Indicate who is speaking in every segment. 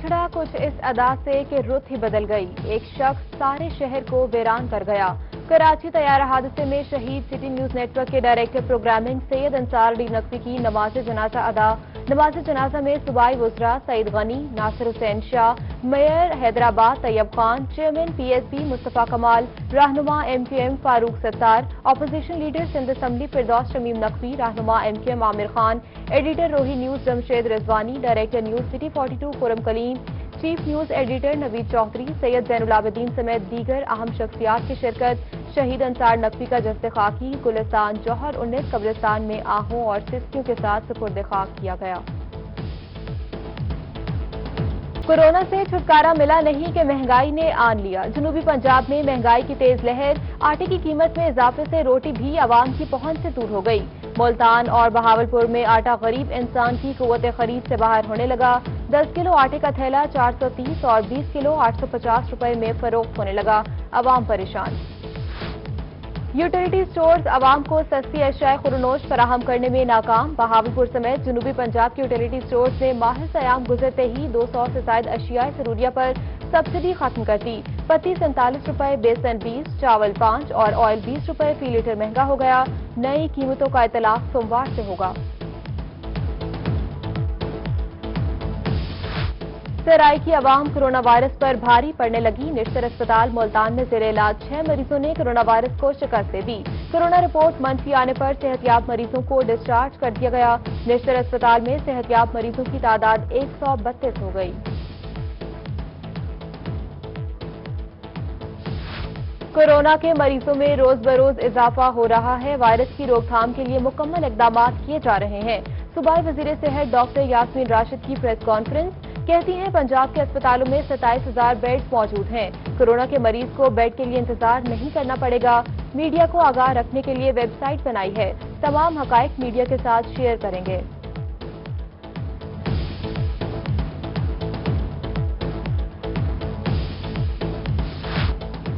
Speaker 1: بچھڑا کچھ اس ادا سے کہ رت ہی بدل گئی، ایک شخص سارے شہر کو ویران کر گیا۔ کراچی طیارہ حادثے میں شہید سٹی نیوز نیٹ ورک کے ڈائریکٹر پروگرامنگ سید انصار علی نقوی کی نماز جنازہ ادا۔ نماز جنازہ میں صوبائی وزراء Saeed Ghani, Nasir Hussain Shah, mayor Hyderabad Tayyab Khan, chairman P S B Mustafa Kamal, رہنما M Q M Farooq Sattar, opposition leader Sindh assembly Firdous Shamim Naqvi, رہنما M Q M Aamir Khan, editor Roohi news Jamshed Rizwani, director news city 42 Khurram Kaleem, chief news editor Naveed Chaudhry, Syed Zain ul-Abideen سمیت دیگر اہم شخصیات کی شرکت۔ شہید انصار نقوی کا جسد خاکی گلستان جوہر 19 قبرستان میں آہوں اور سسکیوں کے ساتھ سپرد خاک کیا گیا۔ کورونا سے چھٹکارا ملا نہیں کہ مہنگائی نے آن لیا۔ جنوبی پنجاب میں مہنگائی کی تیز لہر، آٹے کی قیمت میں اضافے سے روٹی بھی عوام کی پہنچ سے دور ہو گئی۔ ملتان اور بہاولپور میں آٹا غریب انسان کی قوت خرید سے باہر ہونے لگا۔ 10 کلو آٹے کا تھیلا 430 اور 20 کلو 850 روپے میں فروخت ہونے لگا، عوام پریشان۔ یوٹیلیٹی سٹورز عوام کو سستی اشیاء خورنوش فراہم کرنے میں ناکام۔ بہاولپور سمیت جنوبی پنجاب کے یوٹیلیٹی سٹورز نے ماہ سیام گزرتے ہی 200 سے زائد اشیاء ضروریہ پر سبسڈی ختم کر دی۔ پتی 47 روپے، بیسن 20، چاول 5 اور آئل 20 روپے فی لیٹر مہنگا ہو گیا۔ نئی قیمتوں کا اطلاق سوموار سے ہوگا۔ سرائی کی عوام کرونا وائرس پر بھاری پڑنے لگی۔ نشتر اسپتال ملتان میں زیر علاج 6 مریضوں نے کرونا وائرس کو شکست دے دی۔ کرونا رپورٹ منفی آنے پر صحت یاب مریضوں کو ڈسچارج کر دیا گیا۔ نشتر اسپتال میں صحت یاب مریضوں کی تعداد 132 ہو گئی۔ کورونا کے مریضوں میں روز بروز اضافہ ہو رہا ہے۔ وائرس کی روک تھام کے لیے مکمل اقدامات کیے جا رہے ہیں۔ صوبائی وزیر صحت ڈاکٹر یاسمین راشد کی پریس کانفرنس، کہتی ہیں پنجاب کے اسپتالوں میں 27,000 بیڈ موجود ہیں۔ کورونا کے مریض کو بیڈ کے لیے انتظار نہیں کرنا پڑے گا۔ میڈیا کو آگاہ رکھنے کے لیے ویب سائٹ بنائی ہے۔ تمام حقائق میڈیا کے ساتھ شیئر کریں گے۔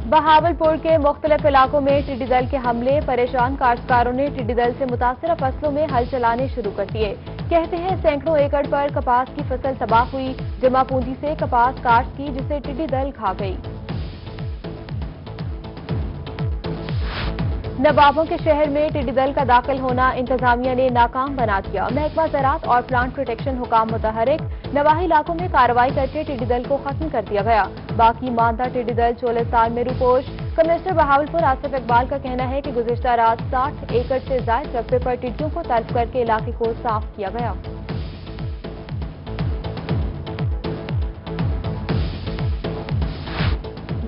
Speaker 1: بہاولپور کے مختلف علاقوں میں ٹڈی دل کے حملے، پریشان کاشتکاروں نے ٹڈی دل سے متاثرہ فصلوں میں ہل چلانے شروع کر دیے۔ کہتے ہیں سینکڑوں ایکڑ پر کپاس کی فصل تباہ ہوئی، جمع پونجی سے کپاس کاشت کی جسے ٹڈی دل کھا گئی۔ نوابوں کے شہر میں ٹڈی دل کا داخل ہونا انتظامیہ نے ناکام بنا دیا۔ محکمہ زراعت اور پلانٹ پروٹیکشن حکام متحرک، نواحی علاقوں میں کارروائی کر کے ٹڈی دل کو ختم کر دیا گیا۔ باقی ماندہ ٹڈی دل چولستان میں روپوش۔ کمشنر بہاولپور آصف اقبال کا کہنا ہے کہ گزشتہ رات 60 ایکڑ سے زائد رقبے پر ٹڈیوں کو طلب کر کے علاقے کو صاف کیا گیا۔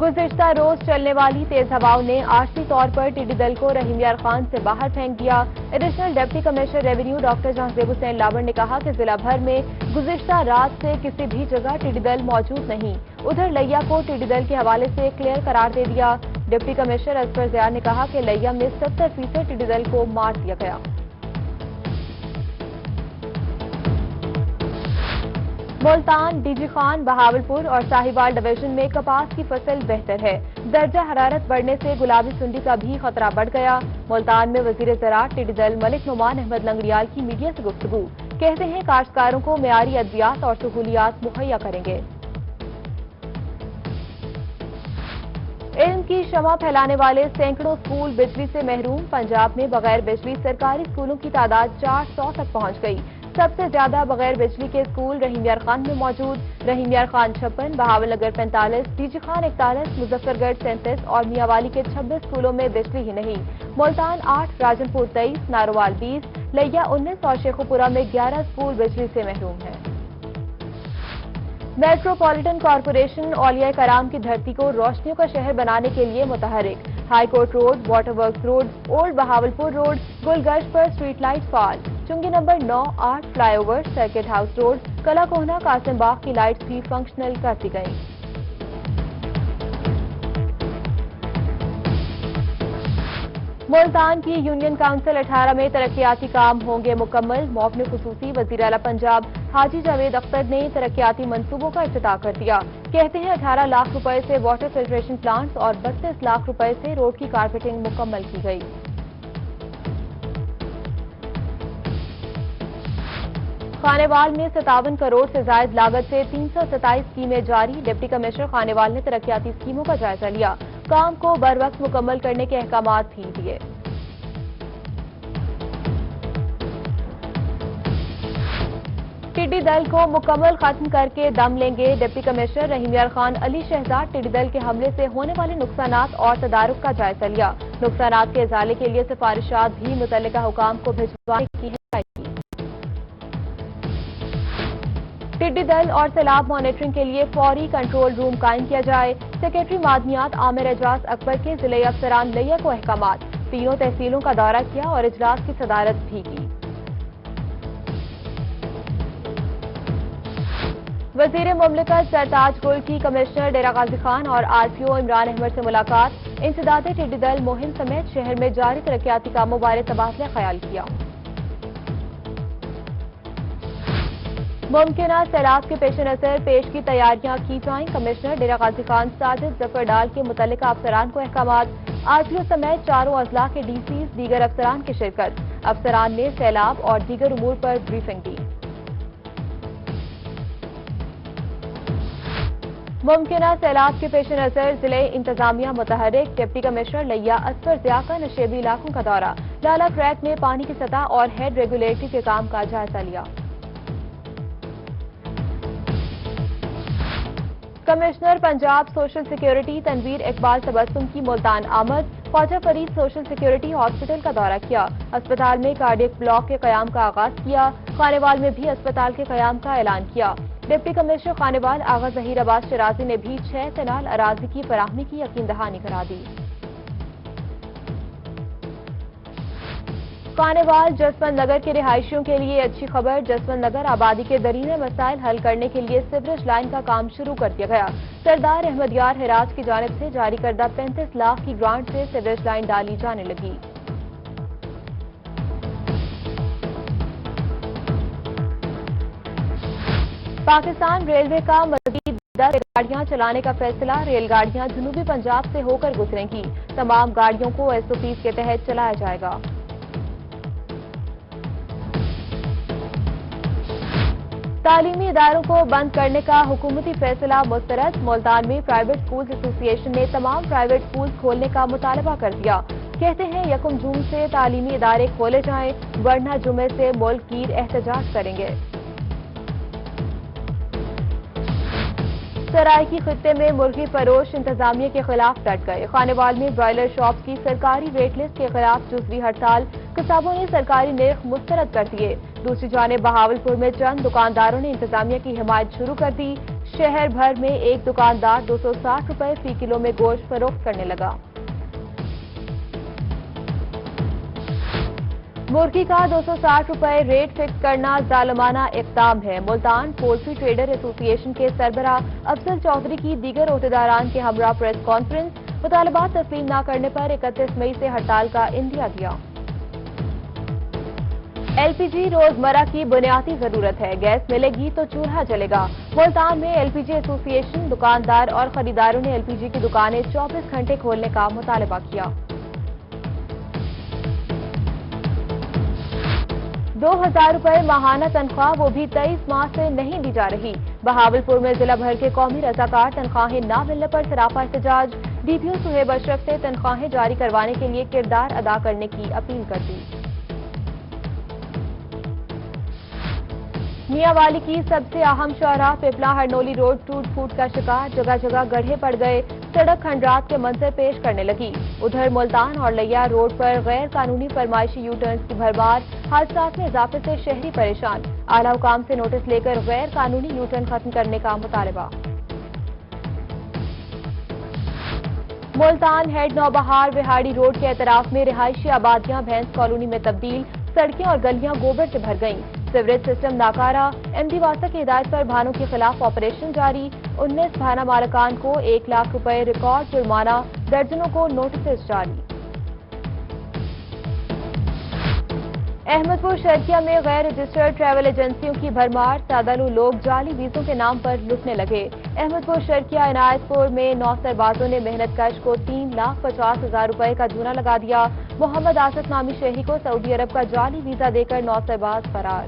Speaker 1: گزشتہ روز چلنے والی تیز ہواؤں نے عارضی طور پر ٹڈی دل کو رحیم یار خان سے باہر پھینک دیا۔ Additional deputy commissioner revenue doctor Jahanzeb Hussain Lawar نے کہا کہ ضلع بھر میں گزشتہ رات سے کسی بھی جگہ ٹڈی دل موجود نہیں۔ ادھر لیا کو ٹڈی دل کے حوالے سے کلیئر قرار دے دیا۔ ڈپٹی کمشنر اصفر زیار نے کہا کہ لیا میں 70% ٹڈی دل کو مار دیا گیا۔ ملتان، ڈی جی خان، بہاولپور اور ساہیوال ڈویژن میں کپاس کی فصل بہتر ہے۔ درجہ حرارت بڑھنے سے گلابی سنڈی کا بھی خطرہ بڑھ گیا۔ ملتان میں وزیر زراعت ٹڈی دل ملک نعمان احمد لنگڑیال کی میڈیا سے گفتگو، کہتے ہیں کاشتکاروں کو معیاری ادویات اور سہولیات مہیا کریں گے۔ علم کی شمع پھیلانے والے سینکڑوں اسکول بجلی سے محروم۔ پنجاب میں بغیر بجلی سرکاری اسکولوں کی تعداد 400 تک پہنچ گئی۔ سب سے زیادہ بغیر بجلی کے اسکول رحیم یار خان میں موجود۔ رحیم یار خان 56، بہاول نگر 45، ڈی جی خان 41، مظفر گڑھ 37 اور میاں والی کے 26 اسکولوں میں بجلی ہی نہیں۔ ملتان 8، راجن پور 23، ناروال 20، لیا 19 اور شیخوپورہ میں 11 اسکول بجلی سے محروم ہیں۔ میٹروپولیٹن کارپوریشن اولیاء کرام کی دھرتی کو روشنیوں کا شہر بنانے کے لیے متحرک۔ High court road, water works road, old Bahawalpur road, Gulgasht پر اسٹریٹ لائٹ فعال۔ چنگی number 9، 8 flyover, circuit house road, Qila Kohna, Qasim باغ کی لائٹس بھی فنکشنل کر دی گئیں۔ ملتان کی یونین کونسل 18 میں ترقیاتی کام ہوں گے مکمل۔ معاون خصوصی وزیر اعلیٰ پنجاب حاجی جاوید اختر نے ترقیاتی منصوبوں کا افتتاح کر دیا۔ کہتے ہیں 18 لاکھ روپے سے واٹر فلٹریشن پلانٹس اور 32 لاکھ روپے سے روڈ کی کارپیٹنگ مکمل کی گئی۔ خانیوال میں 57 کروڑ سے زائد لاگت سے 327 اسکیمیں جاری، ڈپٹی کمشنر خانیوال نے ترقیاتی اسکیموں کا جائزہ لیا، کام کو بر وقت مکمل کرنے کے احکامات بھی دیے۔ ٹڈی دل کو مکمل ختم کر کے دم لیں گے، ڈپٹی کمشنر رحیم یار خان علی شہزاد ٹڈی دل کے حملے سے ہونے والے نقصانات اور تدارک کا جائزہ لیا، نقصانات کے ازالے کے لیے سفارشات بھی متعلقہ حکام کو بھجوانے کی ہدایت کی۔ ٹڈی دل اور سیلاب مانیٹرنگ کے لیے فوری کنٹرول روم قائم کیا جائے، سیکریٹری معدنیات عامر اعجاز اکبر کے ضلعی افسران لیا کو احکامات، تینوں تحصیلوں کا دورہ کیا اور اجلاس کی صدارت بھی کی۔ وزیر مملکت سرتاج گل کی کمشنر ڈیرہ غازی خان اور آر پی او عمران احمد سے ملاقات، انسداد ٹڈی دل مہم سمیت شہر میں جاری ترقیاتی کاموں بارے تبادلہ خیال کیا۔ ممکنہ سیلاب کے پیش نظر پیش کی تیاریاں کی جائیں، کمشنر ڈیرہ غازی خان ساجد ظفر ڈال کے متعلقہ افسران کو احکامات، آر پی او سمیت چاروں اضلاع کے ڈی سیز دیگر افسران کی شرکت، افسران نے سیلاب اور دیگر امور پر بریفنگ دی۔ ممکنہ سیلاب کے پیش نظر ضلع انتظامیہ متحرک، ڈپٹی کمشنر لیا اسفر ضیاء کا نشیبی علاقوں کا دورہ، لالا ٹریک میں پانی کی سطح اور ہیڈ ریگولیٹری کے کام کا جائزہ لیا۔ Commissioner Punjab social security Tanveer Iqbal Tabassum کی ملتان آمد، Khawaja Farid social security hospital کا دورہ کیا، اسپتال میں کارڈیک بلاک کے قیام کا آغاز کیا، خانیوال میں بھی اسپتال کے قیام کا اعلان کیا۔ ڈپٹی کمشنر خانیوال آغا ظہیر عباس شرازی نے بھی 6 کنال اراضی کی فراہمی کی یقین دہانی کرا دی۔ خانیوال جسونت نگر کے رہائشیوں کے لیے اچھی خبر، جسونت نگر آبادی کے دیرینہ مسائل حل کرنے کے لیے سیوریج لائن کا کام شروع کر دیا گیا، سردار احمد یار ہراج کی جانب سے جاری کردہ 35 لاکھ کی گرانٹ سے سیوریج لائن ڈالی جانے لگی۔ پاکستان ریلوے کا مزید 10 ریل گاڑیاں چلانے کا فیصلہ، ریل گاڑیاں جنوبی پنجاب سے ہو کر گزریں گی، تمام گاڑیوں کو ایس او پیز کے تحت چلایا جائے گا۔ تعلیمی اداروں کو بند کرنے کا حکومتی فیصلہ مسترد، ملتان میں پرائیویٹ اسکولز ایسوسی ایشن نے تمام پرائیویٹ اسکولز کھولنے کا مطالبہ کر دیا، کہتے ہیں 1 جون سے تعلیمی ادارے کھولے جائیں، ورنہ جمعے سے ملک گیر احتجاج کریں گے۔ سرائیکی خطے میں مرغی فروش انتظامیہ کے خلاف ڈٹ گئے، خانیوال میں برائلر شاپس کی سرکاری ریٹ لسٹ کے خلاف جزوی ہڑتال، قصابوں نے سرکاری نرخ مسترد کر دیے، دوسری جانب بہاولپور میں چند دکانداروں نے انتظامیہ کی حمایت شروع کر دی، شہر بھر میں ایک دکاندار 260 روپے فی کلو میں گوشت فروخت کرنے لگا۔ مرغی کا 260 روپے ریٹ فکس کرنا ظالمانہ اقدام ہے، ملتان پولٹری ٹریڈر ایسوسی ایشن کے سربراہ افضل چودھری کی دیگر عہدیداران کے ہمراہ پریس کانفرنس، مطالبات تسلیم نہ کرنے پر 31 مئی سے ہڑتال کا اندیا دیا۔ ایل پی جی روزمرہ کی بنیادی ضرورت ہے، گیس ملے گی تو چولہا جلے گا، ملتان میں ایل پی جی ایسوسی ایشن، دکاندار اور خریداروں نے ایل پی جی کی دکانیں 24 گھنٹے کھولنے کا مطالبہ کیا۔ 2000 روپے ماہانہ تنخواہ، وہ بھی 23 ماہ سے نہیں دی جا رہی، بہاولپور میں ضلع بھر کے قومی رضاکار تنخواہیں نہ ملنے پر سراپا احتجاج، ڈی پی او صہیب اشرف سے تنخواہیں جاری کروانے کے لیے کردار ادا کرنے کی اپیل کر دی۔ میاں والی کی سب سے اہم شاہراہ پیپلا ہرنولی روڈ ٹوٹ پھوٹ کا شکار، جگہ جگہ گڑھے پڑ گئے، سڑک کھنڈرات کے منظر پیش کرنے لگی، ادھر ملتان اور لیا روڈ پر غیر قانونی فرمائشی یو ٹرنز کی بھرمار، حادثات میں اضافے سے شہری پریشان، اعلی حکام سے نوٹس لے کر غیر قانونی یو ٹرن ختم کرنے کا مطالبہ۔ ملتان ہیڈ نوبہار وہاڑی روڈ کے اطراف میں رہائشی آبادیاں بھینس کالونی میں تبدیل، سڑکیں اور گلیاں گوبر سے بھر گئیں، سیوریج سسٹم ناکارہ، ایم ڈی واسا کی ہدایت پر بھانوں کے خلاف آپریشن جاری، 19 بھانہ مالکان کو 1 لاکھ روپے ریکارڈ جرمانہ، درجنوں کو نوٹسز جاری۔ احمد پور شرکیہ میں غیر رجسٹرڈ ٹریول ایجنسیوں کی بھرمار، سادالو لوگ جعلی ویزوں کے نام پر لٹنے لگے، احمد پور شرکیہ عنایت پور میں 9 سربازوں نے محنت کش کو 3,50,000 روپے کا جونا لگا دیا، محمد آصف نامی شہری کو سعودی عرب کا جعلی ویزا دے کر 9 سرباز فرار۔